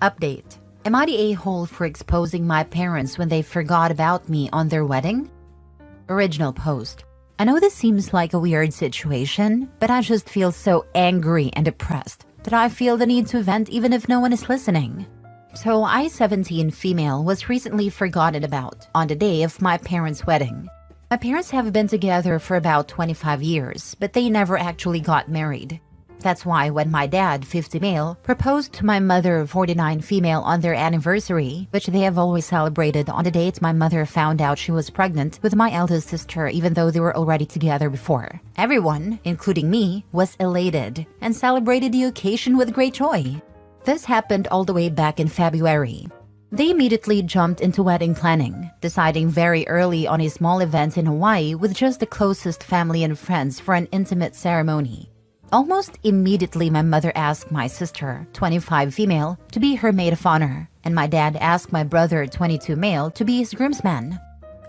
Update. Am I the a-hole for exposing my parents when they forgot about me on their wedding? Original post. I know this seems like a weird situation, but I just feel so angry and depressed that I feel the need to vent even if no one is listening. So I, 17 female, was recently forgotten about on the day of my parents' wedding. My parents have been together for about 25 years, but they never actually got married. That's why when my dad, 50 male, proposed to my mother, 49 female, on their anniversary, which they have always celebrated on the date my mother found out she was pregnant with my eldest sister even though they were already together before. Everyone, including me, was elated and celebrated the occasion with great joy. This happened all the way back in February. They immediately jumped into wedding planning, deciding very early on a small event in Hawaii with just the closest family and friends for an intimate ceremony. Almost immediately, my mother asked my sister, 25 female, to be her maid of honor, and my dad asked my brother, 22 male, to be his groomsman.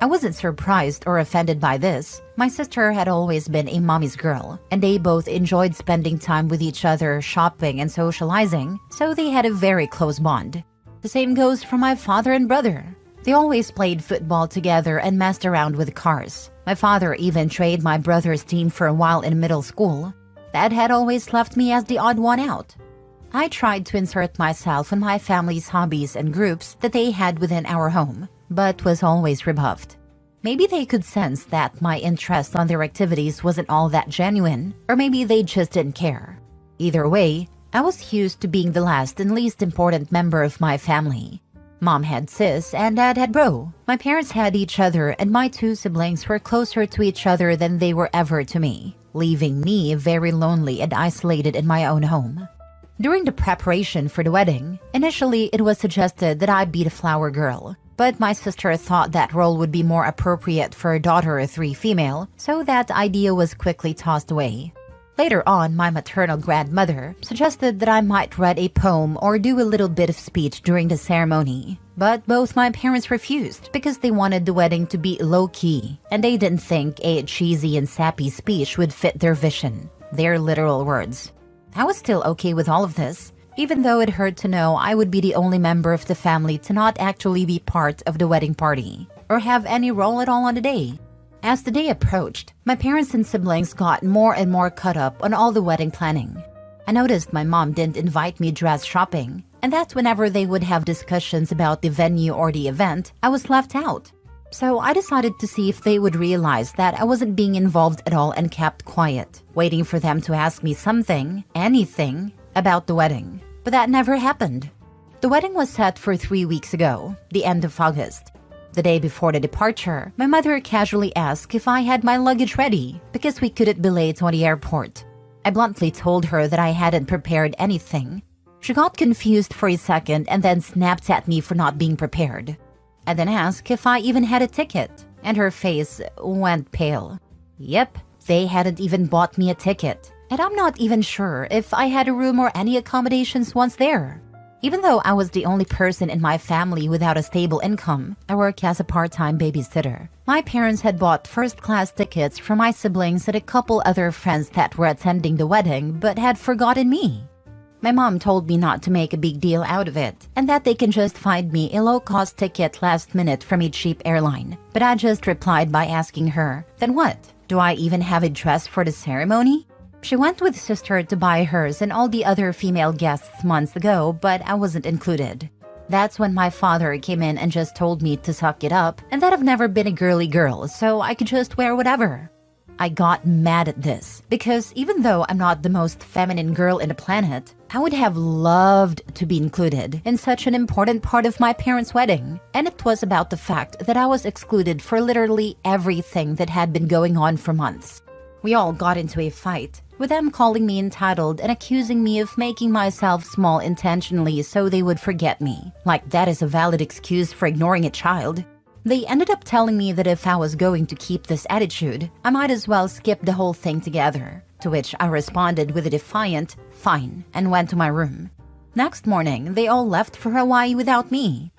I wasn't surprised or offended by this. My sister had always been a mommy's girl, and they both enjoyed spending time with each other, shopping and socializing, so they had a very close bond. The same goes for my father and brother. They always played football together and messed around with cars. My father even trained my brother's team for a while in middle school. Dad had always left me as the odd one out. I tried to insert myself in my family's hobbies and groups that they had within our home, but was always rebuffed. Maybe they could sense that my interest on their activities wasn't all that genuine, or maybe they just didn't care. Either way, I was used to being the last and least important member of my family. Mom had sis and dad had bro. My parents had each other and my two siblings were closer to each other than they were ever to me, leaving me very lonely and isolated in my own home. During the preparation for the wedding, initially it was suggested that I be the flower girl, but my sister thought that role would be more appropriate for a daughter of 3 female, so that idea was quickly tossed away. Later on, my maternal grandmother suggested that I might read a poem or do a little bit of speech during the ceremony. But both my parents refused because they wanted the wedding to be low-key, and they didn't think a cheesy and sappy speech would fit their vision. Their literal words. I was still okay with all of this, even though it hurt to know I would be the only member of the family to not actually be part of the wedding party, or have any role at all on the day. As the day approached, my parents and siblings got more and more caught up on all the wedding planning. I noticed my mom didn't invite me dress shopping, and that whenever they would have discussions about the venue or the event, I was left out. So I decided to see if they would realize that I wasn't being involved at all and kept quiet, waiting for them to ask me something, anything, about the wedding. But that never happened. The wedding was set for 3 weeks ago, the end of August. The day before the departure, my mother casually asked if I had my luggage ready because we couldn't be late on the airport. I bluntly told her that I hadn't prepared anything. She got confused for a second and then snapped at me for not being prepared. I then asked if I even had a ticket, and her face went pale. Yep, they hadn't even bought me a ticket, and I'm not even sure if I had a room or any accommodations once there. Even though I was the only person in my family without a stable income, I work as a part-time babysitter. My parents had bought first-class tickets for my siblings and a couple other friends that were attending the wedding but had forgotten me. My mom told me not to make a big deal out of it, and that they can just find me a low-cost ticket last minute from a cheap airline. But I just replied by asking her, then what? Do I even have a dress for the ceremony? She went with sister to buy hers and all the other female guests months ago, but I wasn't included. That's when my father came in and just told me to suck it up and that I've never been a girly girl, so I could just wear whatever. I got mad at this because even though I'm not the most feminine girl in the planet, I would have loved to be included in such an important part of my parents' wedding. And it was about the fact that I was excluded for literally everything that had been going on for months. We all got into a fight, with them calling me entitled and accusing me of making myself small intentionally so they would forget me. Like that is a valid excuse for ignoring a child. They ended up telling me that if I was going to keep this attitude, I might as well skip the whole thing together. To which I responded with a defiant, fine, and went to my room. Next morning, they all left for Hawaii without me.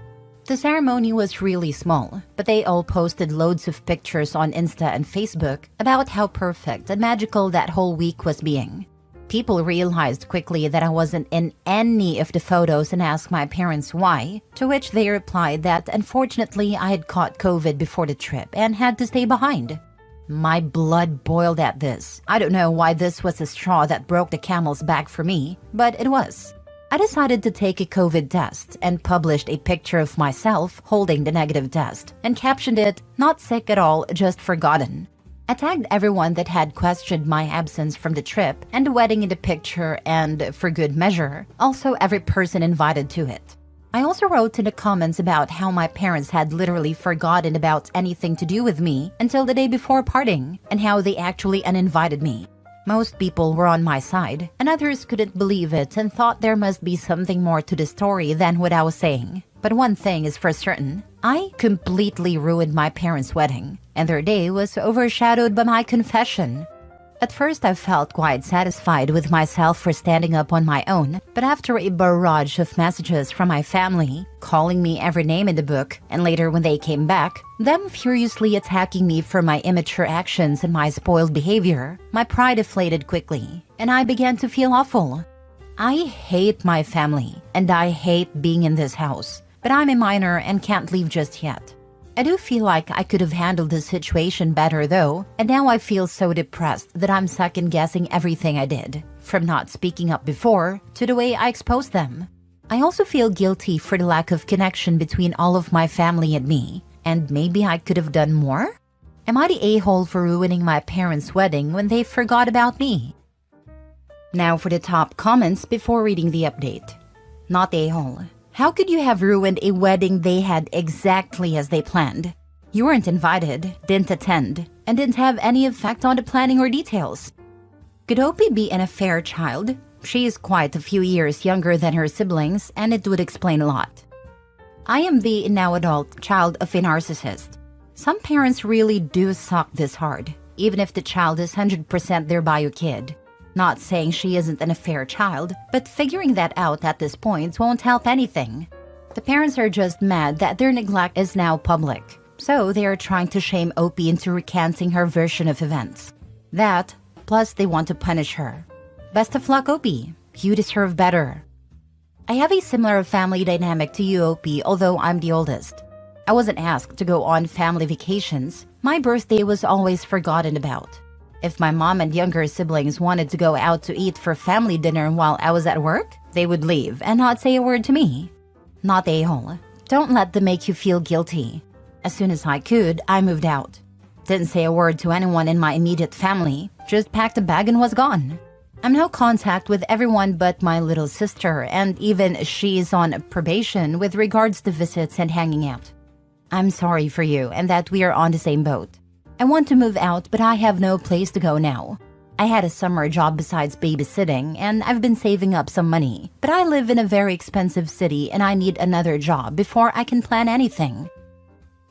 The ceremony was really small, but they all posted loads of pictures on Insta and Facebook about how perfect and magical that whole week was being. People realized quickly that I wasn't in any of the photos and asked my parents why, to which they replied that unfortunately I had caught COVID before the trip and had to stay behind. My blood boiled at this. I don't know why this was the straw that broke the camel's back for me, but it was. I decided to take a COVID test and published a picture of myself holding the negative test and captioned it, "Not sick at all, just forgotten." I tagged everyone that had questioned my absence from the trip and the wedding in the picture and, for good measure, also every person invited to it. I also wrote in the comments about how my parents had literally forgotten about anything to do with me until the day before parting and how they actually uninvited me. Most people were on my side, and others couldn't believe it and thought there must be something more to the story than what I was saying. But one thing is for certain, I completely ruined my parents' wedding, and their day was overshadowed by my confession. At first, I felt quite satisfied with myself for standing up on my own, but after a barrage of messages from my family, calling me every name in the book, and later when they came back, them furiously attacking me for my immature actions and my spoiled behavior, my pride deflated quickly, and I began to feel awful. I hate my family, and I hate being in this house, but I'm a minor and can't leave just yet. I do feel like I could have handled this situation better though, and now I feel so depressed that I'm second-guessing everything I did, from not speaking up before to the way I exposed them. I also feel guilty for the lack of connection between all of my family and me, and maybe I could have done more? Am I the a-hole for ruining my parents' wedding when they forgot about me? Now for the top comments before reading the update. Not a-hole. How could you have ruined a wedding they had exactly as they planned? You weren't invited, didn't attend, and didn't have any effect on the planning or details. Could Opie be an affair child? She is quite a few years younger than her siblings, and it would explain a lot. I am the now adult child of a narcissist. Some parents really do suck this hard, even if the child is 100% their bio kid. Not saying she isn't an affair child, but figuring that out at this point won't help anything. The parents are just mad that their neglect is now public, so they are trying to shame Opie into recanting her version of events. That, plus they want to punish her. Best of luck, Opie. You deserve better. I have a similar family dynamic to you, Opie, although I'm the oldest. I wasn't asked to go on family vacations. My birthday was always forgotten about. If my mom and younger siblings wanted to go out to eat for family dinner while I was at work, they would leave and not say a word to me. Not a-hole. Don't let them make you feel guilty. As soon as I could, I moved out. Didn't say a word to anyone in my immediate family, just packed a bag and was gone. I'm no contact with everyone but my little sister, and even she's on probation with regards to visits and hanging out. I'm sorry for you and that we are on the same boat. I want to move out, but I have no place to go now. I had a summer job besides babysitting, and I've been saving up some money. But I live in a very expensive city, and I need another job before I can plan anything.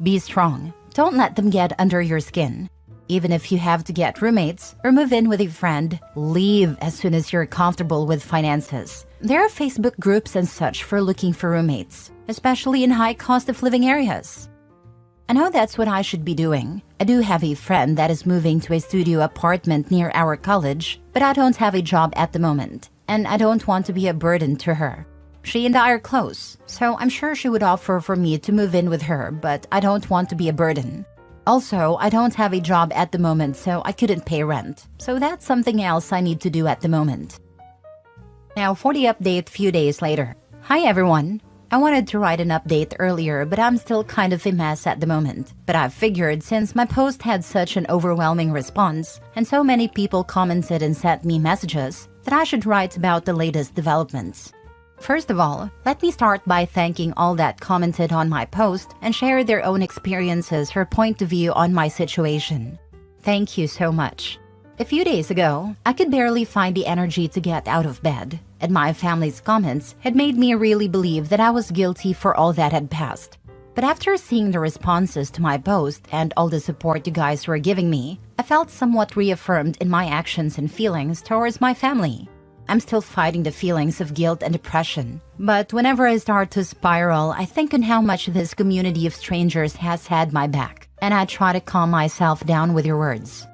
Be strong. Don't let them get under your skin. Even if you have to get roommates or move in with a friend, leave as soon as you're comfortable with finances. There are Facebook groups and such for looking for roommates, especially in high cost of living areas. I know that's what I should be doing. I do have a friend that is moving to a studio apartment near our college, but I don't have a job at the moment, and I don't want to be a burden to her. She and I are close, so I'm sure she would offer for me to move in with her, but I don't want to be a burden. Also, I don't have a job at the moment, so I couldn't pay rent, so that's something else I need to do at the moment. Now for the update few days later. Hi everyone! I wanted to write an update earlier, but I'm still kind of a mess at the moment. But I figured since my post had such an overwhelming response, and so many people commented and sent me messages, that I should write about the latest developments. First of all, let me start by thanking all that commented on my post and shared their own experiences or point of view on my situation. Thank you so much. A few days ago, I could barely find the energy to get out of bed, and my family's comments had made me really believe that I was guilty for all that had passed. But after seeing the responses to my post and all the support you guys were giving me, I felt somewhat reaffirmed in my actions and feelings towards my family. I'm still fighting the feelings of guilt and depression, but whenever I start to spiral, I think on how much this community of strangers has had my back, and I try to calm myself down with your words.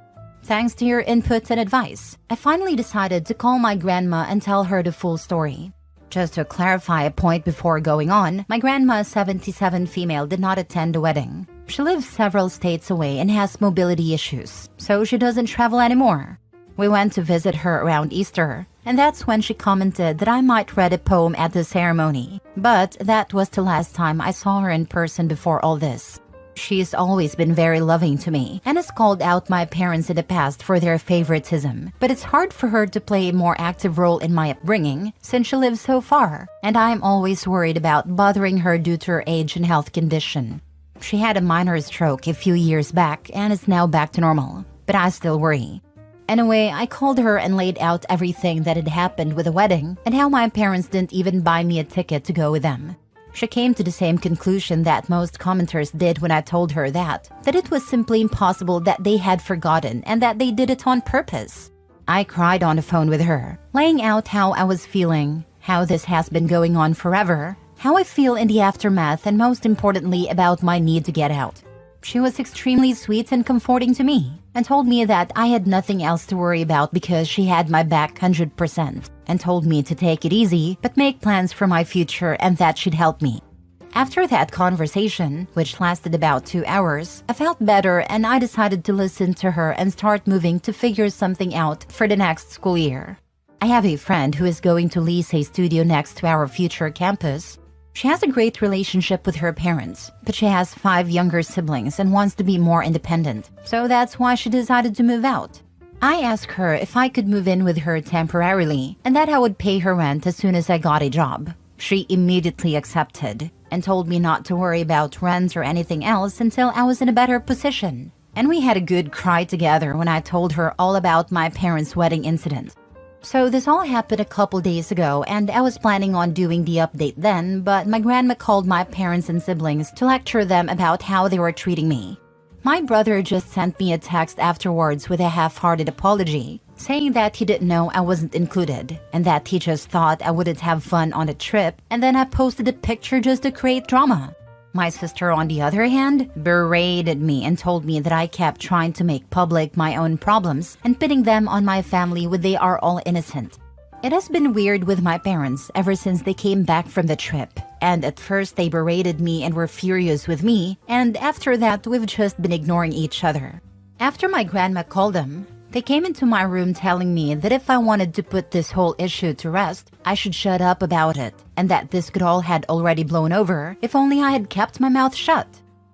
Thanks to your input and advice, I finally decided to call my grandma and tell her the full story. Just to clarify a point before going on, my grandma, 77 female, did not attend the wedding. She lives several states away and has mobility issues, so she doesn't travel anymore. We went to visit her around Easter, and that's when she commented that I might read a poem at the ceremony. But that was the last time I saw her in person before all this. She's always been very loving to me and has called out my parents in the past for their favoritism. But it's hard for her to play a more active role in my upbringing since she lives so far, and I'm always worried about bothering her due to her age and health condition. She had a minor stroke a few years back and is now back to normal, but I still worry. Anyway, I called her and laid out everything that had happened with the wedding and how my parents didn't even buy me a ticket to go with them. She came to the same conclusion that most commenters did when I told her that it was simply impossible that they had forgotten and that they did it on purpose. I cried on the phone with her, laying out how I was feeling, how this has been going on forever, how I feel in the aftermath, and most importantly about my need to get out. She was extremely sweet and comforting to me and told me that I had nothing else to worry about because she had my back 100%, and told me to take it easy but make plans for my future and that she'd help me. After that conversation, which lasted about 2 hours, I felt better and I decided to listen to her and start moving to figure something out for the next school year. I have a friend who is going to lease a studio next to our future campus. She has a great relationship with her parents, but she has 5 younger siblings and wants to be more independent, so that's why she decided to move out. I asked her if I could move in with her temporarily and that I would pay her rent as soon as I got a job. She immediately accepted and told me not to worry about rent or anything else until I was in a better position. And we had a good cry together when I told her all about my parents' wedding incident. So this all happened a couple days ago and I was planning on doing the update then, but my grandma called my parents and siblings to lecture them about how they were treating me. My brother just sent me a text afterwards with a half-hearted apology, saying that he didn't know I wasn't included and that he just thought I wouldn't have fun on the trip, and then I posted a picture just to create drama. My sister, on the other hand, berated me and told me that I kept trying to make public my own problems and pitting them on my family when they are all innocent. It has been weird with my parents ever since they came back from the trip, and at first they berated me and were furious with me, and after that we've just been ignoring each other. After my grandma called them, they came into my room telling me that if I wanted to put this whole issue to rest, I should shut up about it, and that this could all had already blown over if only I had kept my mouth shut.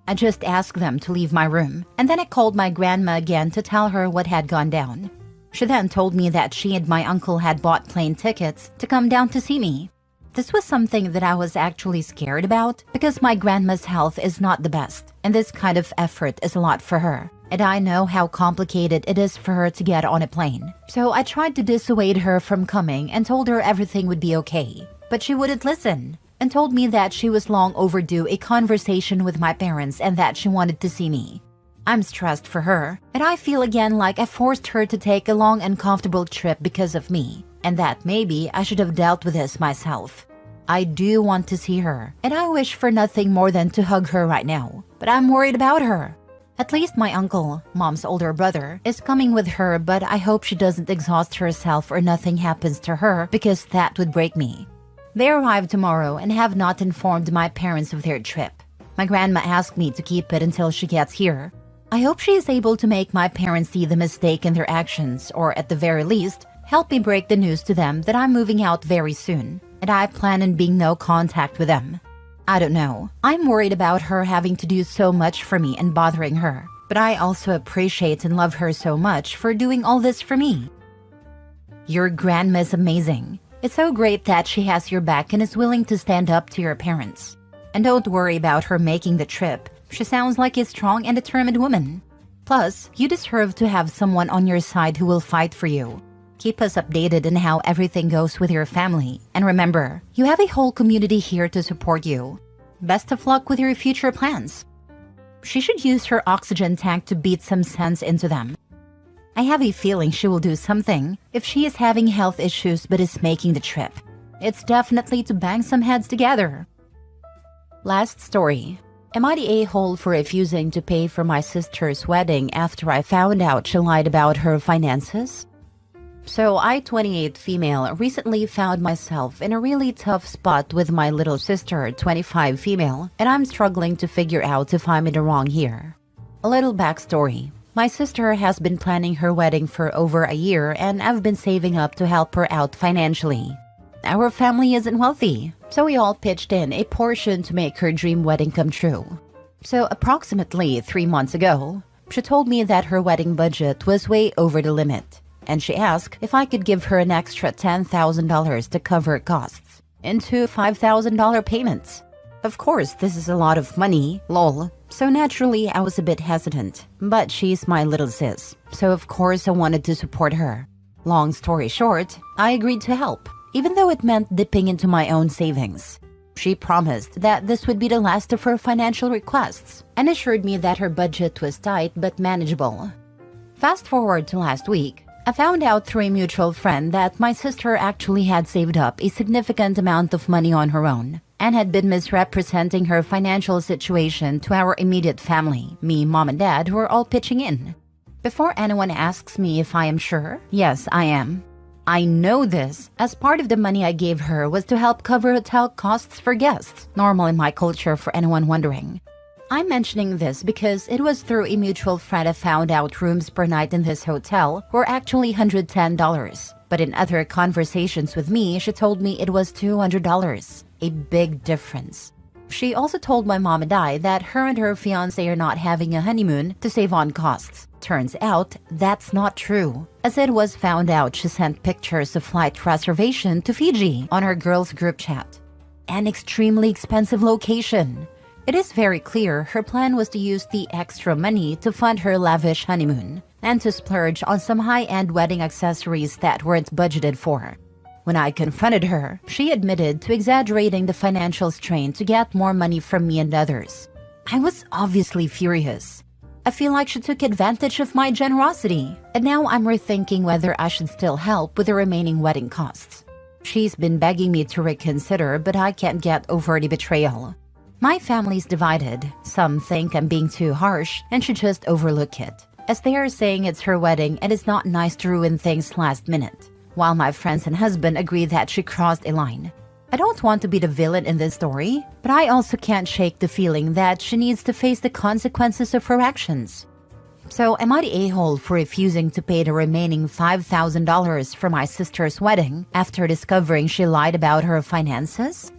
I just asked them to leave my room, and then I called my grandma again to tell her what had gone down. She then told me that she and my uncle had bought plane tickets to come down to see me. This was something that I was actually scared about because my grandma's health is not the best, and this kind of effort is a lot for her. And I know how complicated it is for her to get on a plane. So I tried to dissuade her from coming and told her everything would be okay. But she wouldn't listen and told me that she was long overdue a conversation with my parents and that she wanted to see me. I'm stressed for her, and I feel again like I forced her to take a long uncomfortable trip because of me, and that maybe I should have dealt with this myself. I do want to see her, and I wish for nothing more than to hug her right now, but I'm worried about her. At least my uncle, mom's older brother, is coming with her, but I hope she doesn't exhaust herself or nothing happens to her because that would break me. They arrive tomorrow and have not informed my parents of their trip. My grandma asked me to keep it until she gets here. I hope she is able to make my parents see the mistake in their actions, or at the very least, help me break the news to them that I'm moving out very soon, and I plan on being no contact with them. I don't know. I'm worried about her having to do so much for me and bothering her, but I also appreciate and love her so much for doing all this for me. Your grandma is amazing. It's so great that she has your back and is willing to stand up to your parents. And don't worry about her making the trip. She sounds like a strong and determined woman. Plus, you deserve to have someone on your side who will fight for you. Keep us updated on how everything goes with your family. And remember, you have a whole community here to support you. Best of luck with your future plans. She should use her oxygen tank to beat some sense into them. I have a feeling she will do something if she is having health issues but is making the trip. It's definitely to bang some heads together. Last story. Am I the a-hole for refusing to pay for my sister's wedding after I found out she lied about her finances? So I, 28 female, recently found myself in a really tough spot with my little sister, 25 female, and I'm struggling to figure out if I'm in the wrong here. A little backstory. My sister has been planning her wedding for over a year, and I've been saving up to help her out financially. Our family isn't wealthy, so we all pitched in a portion to make her dream wedding come true. So approximately 3 months ago, she told me that her wedding budget was way over the limit, and she asked if I could give her an extra $10,000 to cover costs into $5,000 payments. Of course, this is a lot of money, lol, so naturally I was a bit hesitant, but she's my little sis, so of course I wanted to support her. Long story short, I agreed to help, even though it meant dipping into my own savings. She promised that this would be the last of her financial requests and assured me that her budget was tight but manageable. Fast forward to last week, I found out through a mutual friend that my sister actually had saved up a significant amount of money on her own and had been misrepresenting her financial situation to our immediate family, me, mom, and dad, who are all pitching in. Before anyone asks me if I am sure, yes, I am. I know this, as part of the money I gave her was to help cover hotel costs for guests, normal in my culture for anyone wondering. I'm mentioning this because it was through a mutual friend I found out rooms per night in this hotel were actually $110, but in other conversations with me, she told me it was $200, a big difference. She also told my mom and I that her and her fiancé are not having a honeymoon to save on costs. Turns out, that's not true, as it was found out she sent pictures of flight reservation to Fiji on her girls' group chat. An extremely expensive location. It is very clear her plan was to use the extra money to fund her lavish honeymoon and to splurge on some high-end wedding accessories that weren't budgeted for. When I confronted her, she admitted to exaggerating the financial strain to get more money from me and others. I was obviously furious. I feel like she took advantage of my generosity, and now I'm rethinking whether I should still help with the remaining wedding costs. She's been begging me to reconsider, but I can't get over the betrayal. My family's divided. Some think I'm being too harsh and should just overlook it, as they are saying it's her wedding and it's not nice to ruin things last minute, while my friends and husband agree that she crossed a line. I don't want to be the villain in this story, but I also can't shake the feeling that she needs to face the consequences of her actions. So am I the a-hole for refusing to pay the remaining $5,000 for my sister's wedding after discovering she lied about her finances?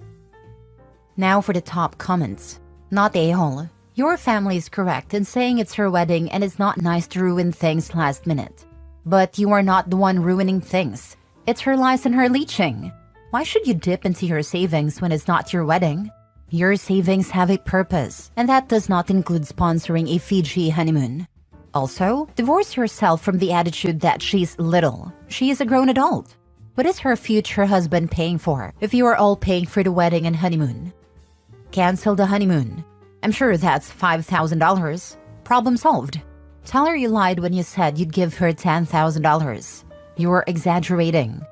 Now for the top comments. Not a-hole. Your family is correct in saying it's her wedding and it's not nice to ruin things last minute. But you are not the one ruining things. It's her lies and her leeching. Why should you dip into your savings when it's not your wedding? Your savings have a purpose, and that does not include sponsoring a Fiji honeymoon. Also, divorce yourself from the attitude that she's little. She is a grown adult. What is her future husband paying for if you are all paying for the wedding and honeymoon? Cancel the honeymoon. I'm sure that's $5,000. Problem solved. Tell her you lied when you said you'd give her $10,000. You're exaggerating.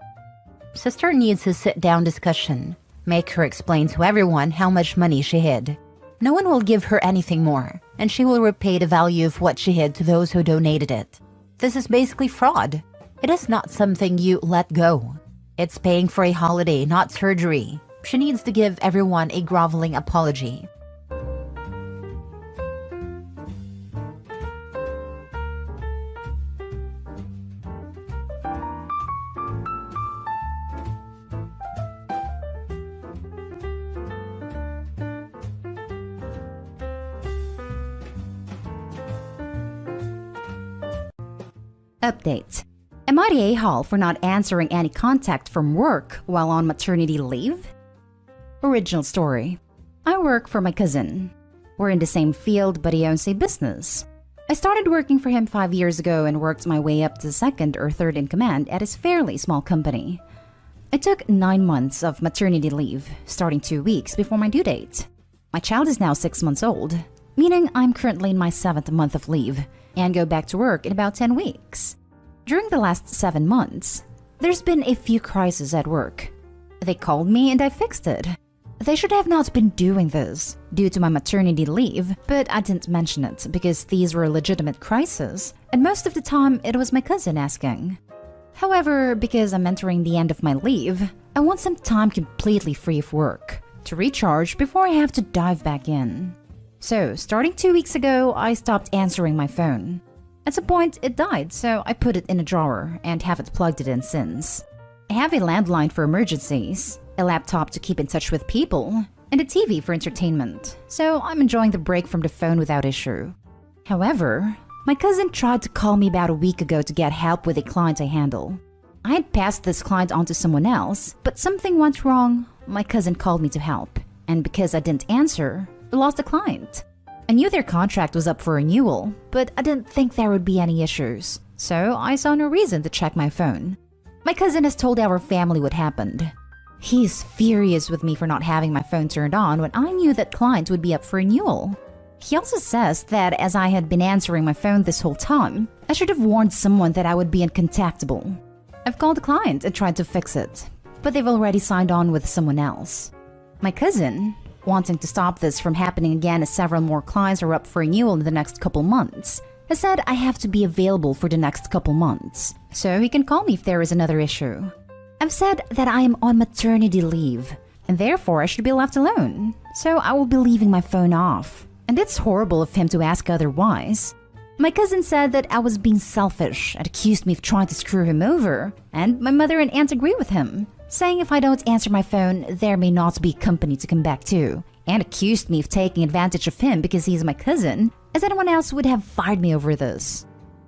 Sister needs a sit-down discussion. Make her explain to everyone how much money she hid. No one will give her anything more, and she will repay the value of what she hid to those who donated it. This is basically fraud. It is not something you let go. It's paying for a holiday, not surgery. She needs to give everyone a groveling apology. Update. Am I the a-hole for not answering any contact from work while on maternity leave? Original story. I work for my cousin. We're in the same field, but he owns a business. I started working for him 5 years ago and worked my way up to second or third in command at his fairly small company. I took 9 months of maternity leave, starting 2 weeks before my due date. My child is now 6 months old, meaning I'm currently in my 7th month of leave and go back to work in about 10 weeks. During the last 7 months, there's been a few crises at work. They called me and I fixed it. They should have not been doing this due to my maternity leave, but I didn't mention it because these were legitimate crises, and most of the time it was my cousin asking. However, because I'm entering the end of my leave, I want some time completely free of work to recharge before I have to dive back in. So, starting 2 weeks ago, I stopped answering my phone. At some point, it died, so I put it in a drawer and haven't plugged it in since. I have a landline for emergencies, a laptop to keep in touch with people, and a TV for entertainment, so I'm enjoying the break from the phone without issue. However, my cousin tried to call me about a week ago to get help with a client I handle. I had passed this client on to someone else, but something went wrong. My cousin called me to help, and because I didn't answer, I lost the client. I knew their contract was up for renewal, but I didn't think there would be any issues, so I saw no reason to check my phone. My cousin has told our family what happened. He's furious with me for not having my phone turned on when I knew that client would be up for renewal. He also says that as I had been answering my phone this whole time, I should have warned someone that I would be uncontactable. I've called the client and tried to fix it, but they've already signed on with someone else. My cousin, wanting to stop this from happening again as several more clients are up for renewal in the next couple months, has said I have to be available for the next couple months, so he can call me if there is another issue. I've said that I am on maternity leave, and therefore I should be left alone, so I will be leaving my phone off. And it's horrible of him to ask otherwise. My cousin said that I was being selfish and accused me of trying to screw him over, and my mother and aunt agree with him, saying if I don't answer my phone, there may not be company to come back to, and accused me of taking advantage of him because he's my cousin, as anyone else would have fired me over this.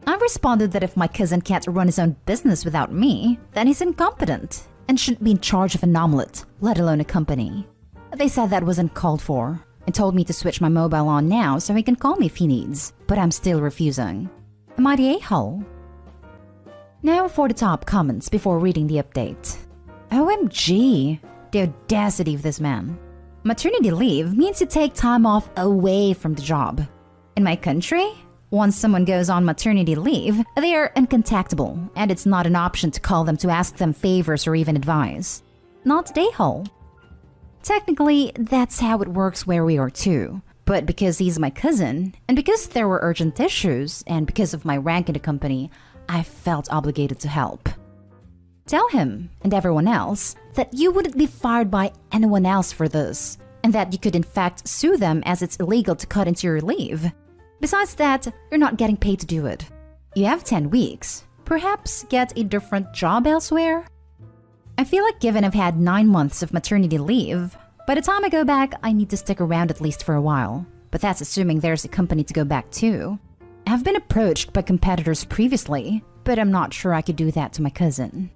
I responded that if my cousin can't run his own business without me, then he's incompetent and shouldn't be in charge of an omelet, let alone a company. They said that was uncalled for, and told me to switch my mobile on now so he can call me if he needs, but I'm still refusing. Am I the a-hole? Now for the top comments before reading the update. OMG, the audacity of this man. Maternity leave means you take time off away from the job. In my country, once someone goes on maternity leave, they are uncontactable, and it's not an option to call them to ask them favors or even advice. Not the a-hole. Technically, that's how it works where we are too. But because he's my cousin, and because there were urgent issues, and because of my rank in the company, I felt obligated to help. Tell him, and everyone else, that you wouldn't be fired by anyone else for this, and that you could in fact sue them as it's illegal to cut into your leave. Besides that, you're not getting paid to do it. You have 10 weeks. Perhaps get a different job elsewhere? I feel like given I've had 9 months of maternity leave, by the time I go back, I need to stick around at least for a while. But that's assuming there's a company to go back to. I've been approached by competitors previously, but I'm not sure I could do that to my cousin.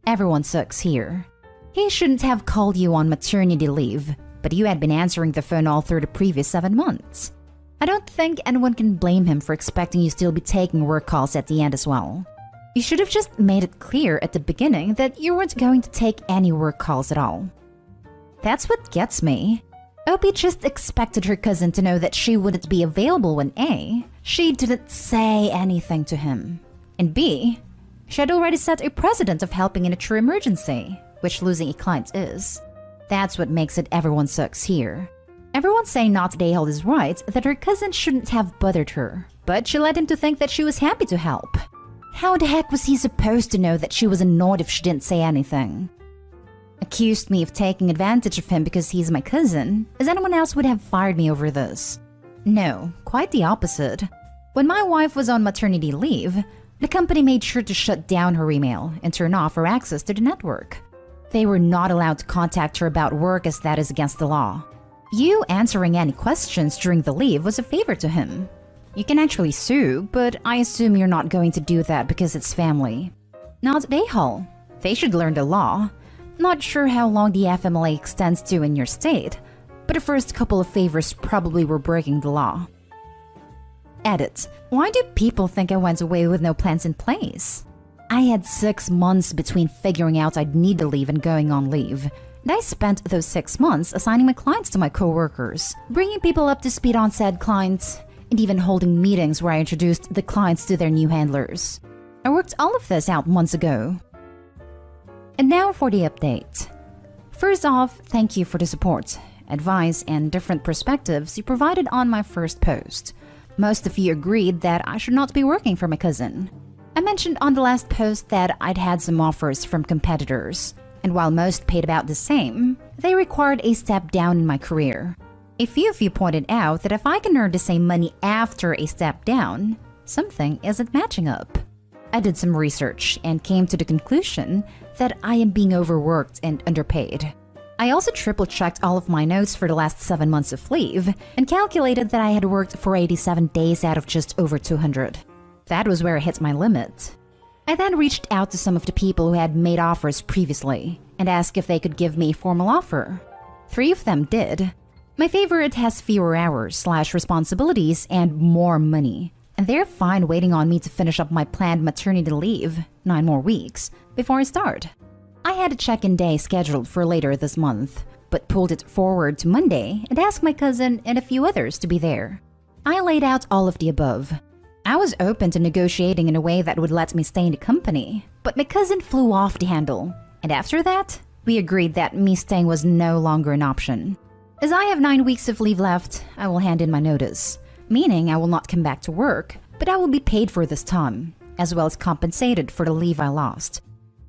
Everyone sucks here. He shouldn't have called you on maternity leave, but you had been answering the phone all through the previous 7 months. I don't think anyone can blame him for expecting you still be taking work calls at the end as well. You should have just made it clear at the beginning that you weren't going to take any work calls at all. That's what gets me. Opie just expected her cousin to know that she wouldn't be available when A, she didn't say anything to him, and B, she had already set a precedent of helping in a true emergency, which losing a client is. That's what makes it everyone sucks here. Everyone saying not a-hole is right that her cousin shouldn't have bothered her, but she led him to think that she was happy to help. How the heck was he supposed to know that she was annoyed if she didn't say anything? Accused me of taking advantage of him because he's my cousin, as anyone else would have fired me over this. No, quite the opposite. When my wife was on maternity leave, the company made sure to shut down her email and turn off her access to the network. They were not allowed to contact her about work as that is against the law. You answering any questions during the leave was a favor to him. You can actually sue, but I assume you're not going to do that because it's family. Not a-hole. They should learn the law. Not sure how long the FMLA extends to in your state, but the first couple of favors probably were breaking the law. Edit. Why do people think I went away with no plans in place? I had 6 months between figuring out I'd need to leave and going on leave. And I spent those 6 months assigning my clients to my coworkers, bringing people up to speed on said clients, and even holding meetings where I introduced the clients to their new handlers. I worked all of this out months ago. And now for the update. First off, thank you for the support, advice, and different perspectives you provided on my first post. Most of you agreed that I should not be working for my cousin. I mentioned on the last post that I'd had some offers from competitors, and while most paid about the same, they required a step down in my career. A few of you pointed out that if I can earn the same money after a step down, something isn't matching up. I did some research and came to the conclusion that I am being overworked and underpaid. I also triple-checked all of my notes for the last 7 months of leave and calculated that I had worked for 87 days out of just over 200. That was where I hit my limit. I then reached out to some of the people who had made offers previously and asked if they could give me a formal offer. 3 of them did. My favorite has fewer hours/responsibilities and more money, and they're fine waiting on me to finish up my planned maternity leave, 9 more weeks, before I start. I had a check-in day scheduled for later this month, but pulled it forward to Monday and asked my cousin and a few others to be there. I laid out all of the above. I was open to negotiating in a way that would let me stay in the company, but my cousin flew off the handle, and after that, we agreed that me staying was no longer an option. As I have 9 weeks of leave left, I will hand in my notice, meaning I will not come back to work, but I will be paid for this time, as well as compensated for the leave I lost.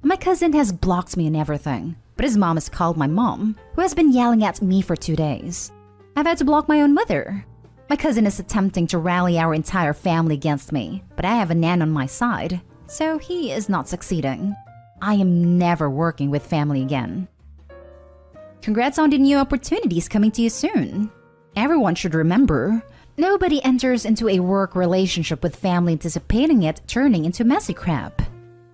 My cousin has blocked me and everything, but his mom has called my mom, who has been yelling at me for 2 days. I've had to block my own mother. My cousin is attempting to rally our entire family against me, but I have a nan on my side, so he is not succeeding. I am never working with family again. Congrats on the new opportunities coming to you soon. Everyone should remember, nobody enters into a work relationship with family anticipating it turning into messy crap.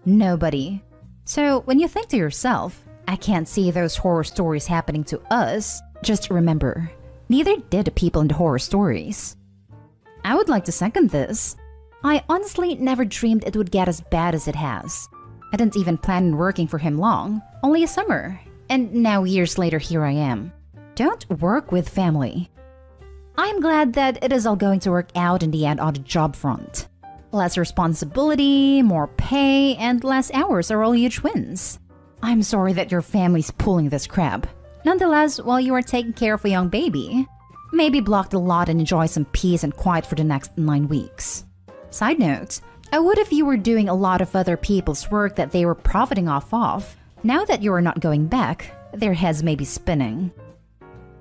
Nobody. So when you think to yourself, I can't see those horror stories happening to us, just remember, neither did the people in the horror stories. I would like to second this. I honestly never dreamed it would get as bad as it has. I didn't even plan on working for him long, only a summer. And now years later, here I am. Don't work with family. I am glad that it is all going to work out in the end on the job front. Less responsibility, more pay, and less hours are all huge wins. I'm sorry that your family's pulling this crap. Nonetheless, while you are taking care of a young baby, maybe block the lot and enjoy some peace and quiet for the next 9 weeks. Side note, I would if you were doing a lot of other people's work that they were profiting off of. Now that you are not going back, their heads may be spinning.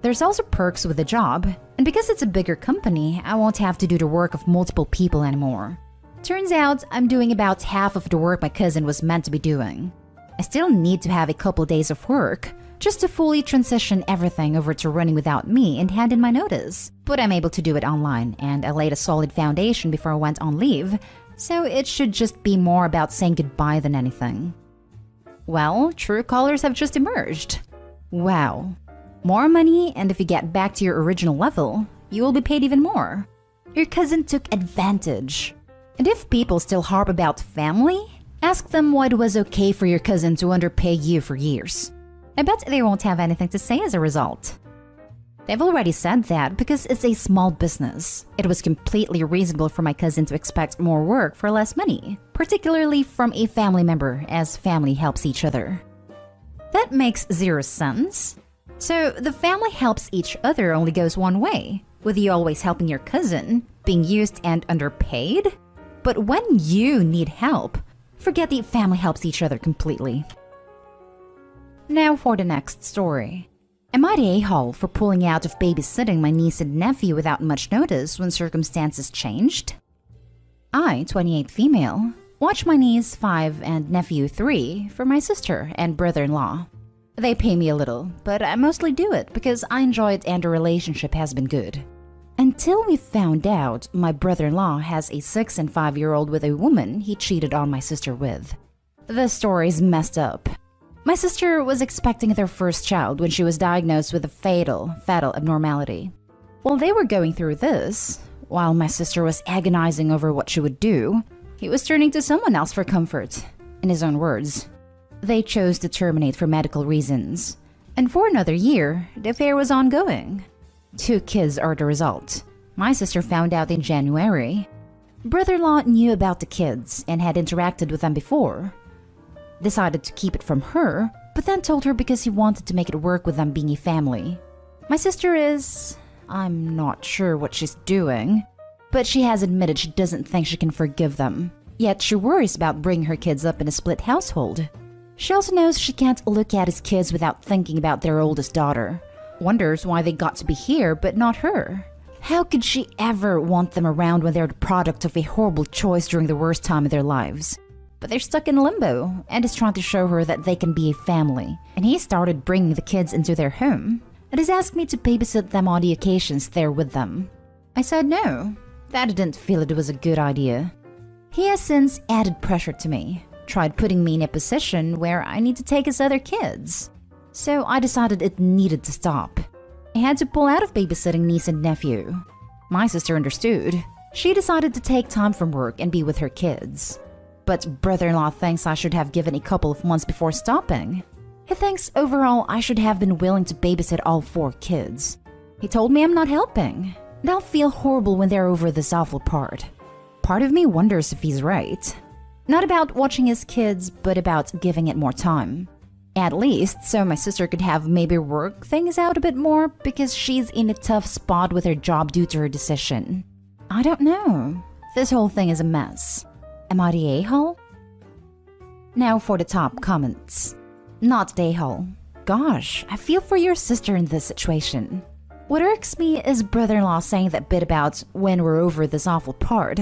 There's also perks with the job, and because it's a bigger company, I won't have to do the work of multiple people anymore. Turns out, I'm doing about half of the work my cousin was meant to be doing. I still need to have a couple days of work, just to fully transition everything over to running without me and hand in my notice. But I'm able to do it online, and I laid a solid foundation before I went on leave, so it should just be more about saying goodbye than anything. Well, true colors have just emerged. Wow. More money, and if you get back to your original level, you will be paid even more. Your cousin took advantage. And if people still harp about family, ask them why it was okay for your cousin to underpay you for years. I bet they won't have anything to say as a result. They've already said that because it's a small business. It was completely reasonable for my cousin to expect more work for less money, particularly from a family member, as family helps each other. That makes 0 sense. So the family helps each other only goes one way, with you always helping your cousin, being used and underpaid? But when you need help, forget the family helps each other completely. Now for the next story. Am I the a-hole for pulling out of babysitting my niece and nephew without much notice when circumstances changed? I, 28 female, watch my niece 5 and nephew 3 for my sister and brother-in-law. They pay me a little, but I mostly do it because I enjoy it and the relationship has been good. Until we found out my brother-in-law has a 6 and 5-year-old with a woman he cheated on my sister with. The story's messed up. My sister was expecting their first child when she was diagnosed with a fatal abnormality. While they were going through this, while my sister was agonizing over what she would do, he was turning to someone else for comfort. In his own words, they chose to terminate for medical reasons. And for another year, the affair was ongoing. 2 kids are the result. My sister found out in January. Brother-in-law knew about the kids and had interacted with them before. Decided to keep it from her, but then told her because he wanted to make it work with them being a family. My sister is... I'm not sure what she's doing, but she has admitted she doesn't think she can forgive them. Yet she worries about bringing her kids up in a split household. She also knows she can't look at his kids without thinking about their oldest daughter. Wonders why they got to be here but not her. How could she ever want them around when they're the product of a horrible choice during the worst time of their lives? But they're stuck in limbo and is trying to show her that they can be a family. And he started bringing the kids into their home and has asked me to babysit them on the occasions they're with them. I said no, that I didn't feel it was a good idea. He has since added pressure to me, tried putting me in a position where I need to take his other kids. So I decided it needed to stop. I had to pull out of babysitting niece and nephew. My sister understood. She decided to take time from work and be with her kids. But brother-in-law thinks I should have given a couple of months before stopping. He thinks overall I should have been willing to babysit all 4 kids. He told me I'm not helping, and I'll feel horrible when they're over this awful part. Part of me wonders if he's right. Not about watching his kids, but about giving it more time. At least so my sister could have maybe work things out a bit more because she's in a tough spot with her job due to her decision. I don't know. This whole thing is a mess. Am I the a-hole? Now for the top comments. Not the a-hole. Gosh, I feel for your sister in this situation. What irks me is brother-in-law saying that bit about when we're over this awful part.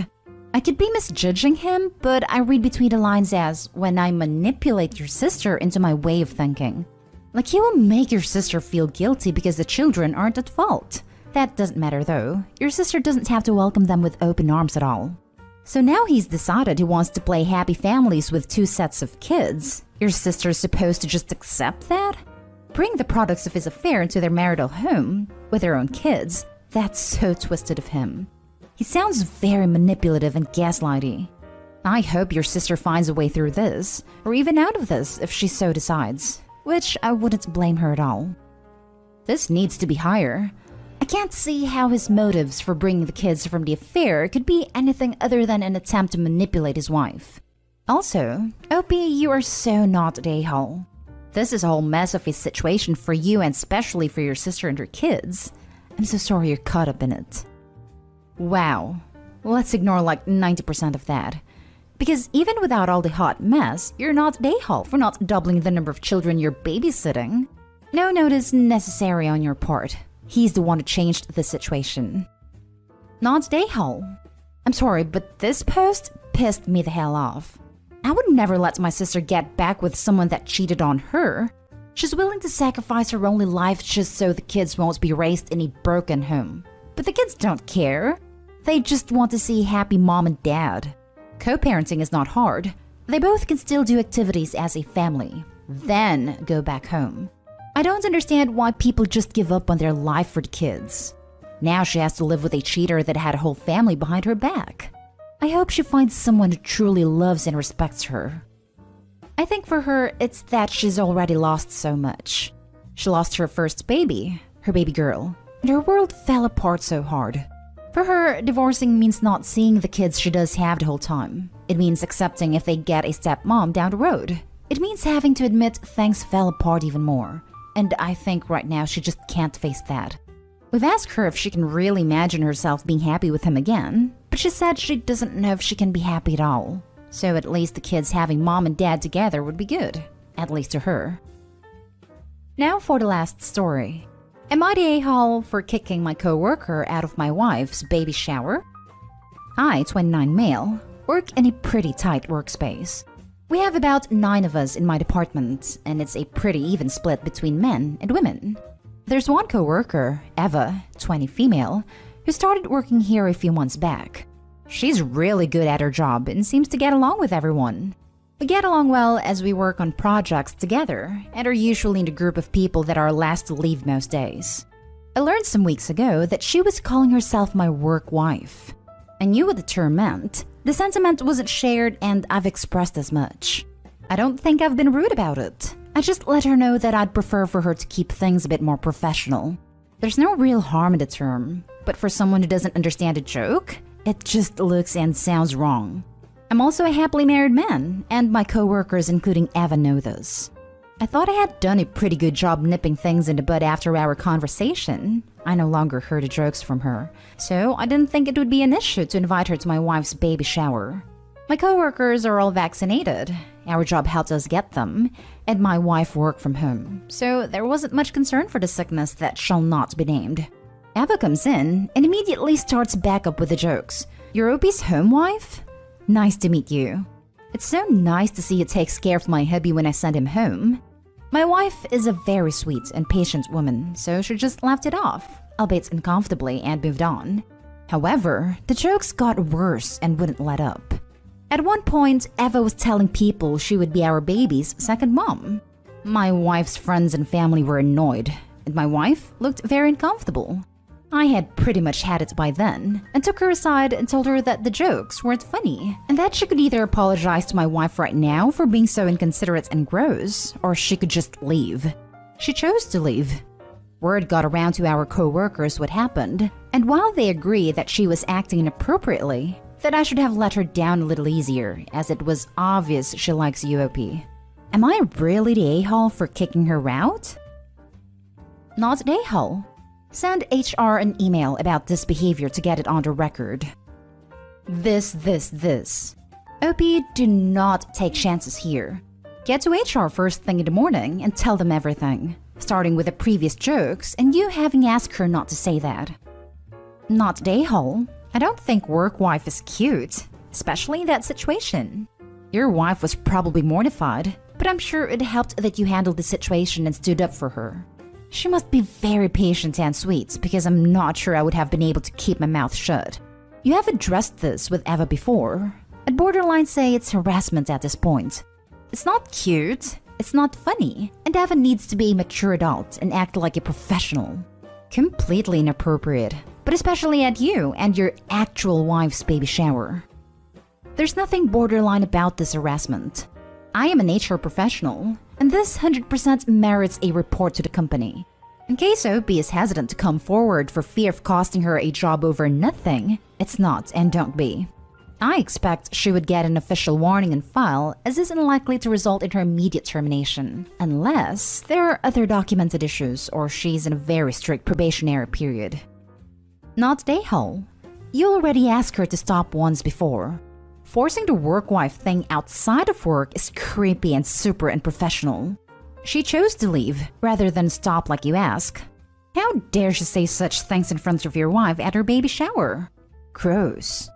I could be misjudging him, but I read between the lines as when I manipulate your sister into my way of thinking. Like he will make your sister feel guilty because the children aren't at fault. That doesn't matter though. Your sister doesn't have to welcome them with open arms at all. So now he's decided he wants to play happy families with 2 sets of kids. Your sister's supposed to just accept that? Bring the products of his affair into their marital home with their own kids? That's so twisted of him. He sounds very manipulative and gaslighty. I hope your sister finds a way through this, or even out of this if she so decides, which I wouldn't blame her at all. This needs to be higher. I can't see how his motives for bringing the kids from the affair could be anything other than an attempt to manipulate his wife. Also, OP, you are so not the a-hole. This is a whole mess of a situation for you and especially for your sister and her kids. I'm so sorry you're caught up in it. Wow, let's ignore like 90% of that. Because even without all the hot mess, you're not the a-hole for not doubling the number of children you're babysitting. No notice necessary on your part. He's the one who changed the situation. Not the a-hole. I'm sorry, but this post pissed me the hell off. I would never let my sister get back with someone that cheated on her. She's willing to sacrifice her only life just so the kids won't be raised in a broken home. But the kids don't care. They just want to see happy mom and dad. Co-parenting is not hard. They both can still do activities as a family, then go back home. I don't understand why people just give up on their life for the kids. Now she has to live with a cheater that had a whole family behind her back. I hope she finds someone who truly loves and respects her. I think for her, it's that she's already lost so much. She lost her first baby, her baby girl, and her world fell apart so hard. For her, divorcing means not seeing the kids she does have the whole time. It means accepting if they get a stepmom down the road. It means having to admit things fell apart even more. And I think right now she just can't face that. We've asked her if she can really imagine herself being happy with him again, but she said she doesn't know if she can be happy at all. So at least the kids having mom and dad together would be good, at least to her. Now for the last story. Am I the a-hole for kicking my coworker out of my wife's baby shower? I, 29 male, work in a pretty tight workspace. We have about 9 of us in my department, and it's a pretty even split between men and women. There's one coworker, Eva, 20 female, who started working here a few months back. She's really good at her job and seems to get along with everyone. We get along well as we work on projects together and are usually in the group of people that are last to leave most days. I learned some weeks ago that she was calling herself my work wife. I knew what the term meant. The sentiment wasn't shared and I've expressed as much. I don't think I've been rude about it. I just let her know that I'd prefer for her to keep things a bit more professional. There's no real harm in the term, but for someone who doesn't understand a joke, it just looks and sounds wrong. I'm also a happily married man, and my coworkers, including Eva, know this. I thought I had done a pretty good job nipping things in the bud after our conversation. I no longer heard the jokes from her, so I didn't think it would be an issue to invite her to my wife's baby shower. My coworkers are all vaccinated. Our job helped us get them, and my wife worked from home, so there wasn't much concern for the sickness that shall not be named. Eva comes in and immediately starts back up with the jokes. You're OP's home wife? Nice to meet you. It's so nice to see you takes care of my hubby when I send him home. My wife is a very sweet and patient woman, so she just laughed it off, albeit uncomfortably, and moved on. However, the jokes got worse and wouldn't let up. At one point, Eva was telling people she would be our baby's second mom. My wife's friends and family were annoyed, and my wife looked very uncomfortable. I had pretty much had it by then, and took her aside and told her that the jokes weren't funny, and that she could either apologize to my wife right now for being so inconsiderate and gross, or she could just leave. She chose to leave. Word got around to our co-workers what happened, and while they agreed that she was acting inappropriately, that I should have let her down a little easier, as it was obvious she likes UOP. Am I really the a-hole for kicking her out? Not the a-hole. Send HR an email about this behavior to get it on the record. This. OP, do not take chances here. Get to HR first thing in the morning and tell them everything, starting with the previous jokes and you having asked her not to say that. Not the a-hole. I don't think work wife is cute, especially in that situation. Your wife was probably mortified, but I'm sure it helped that you handled the situation and stood up for her. She must be very patient and sweet, because I'm not sure I would have been able to keep my mouth shut. You have addressed this with Eva before. I'd borderline say it's harassment at this point. It's not cute, it's not funny, and Eva needs to be a mature adult and act like a professional. Completely inappropriate, but especially at you and your actual wife's baby shower. There's nothing borderline about this harassment. I am an HR professional, and this 100% merits a report to the company. In case OP is hesitant to come forward for fear of costing her a job over nothing, it's not and don't be. I expect she would get an official warning and file, as is unlikely to result in her immediate termination, unless there are other documented issues or she's in a very strict probationary period. Not the a-hole. You already asked her to stop once before. Forcing the work wife thing outside of work is creepy and super unprofessional. She chose to leave, rather than stop like you ask. How dare she say such things in front of your wife at her baby shower? Gross.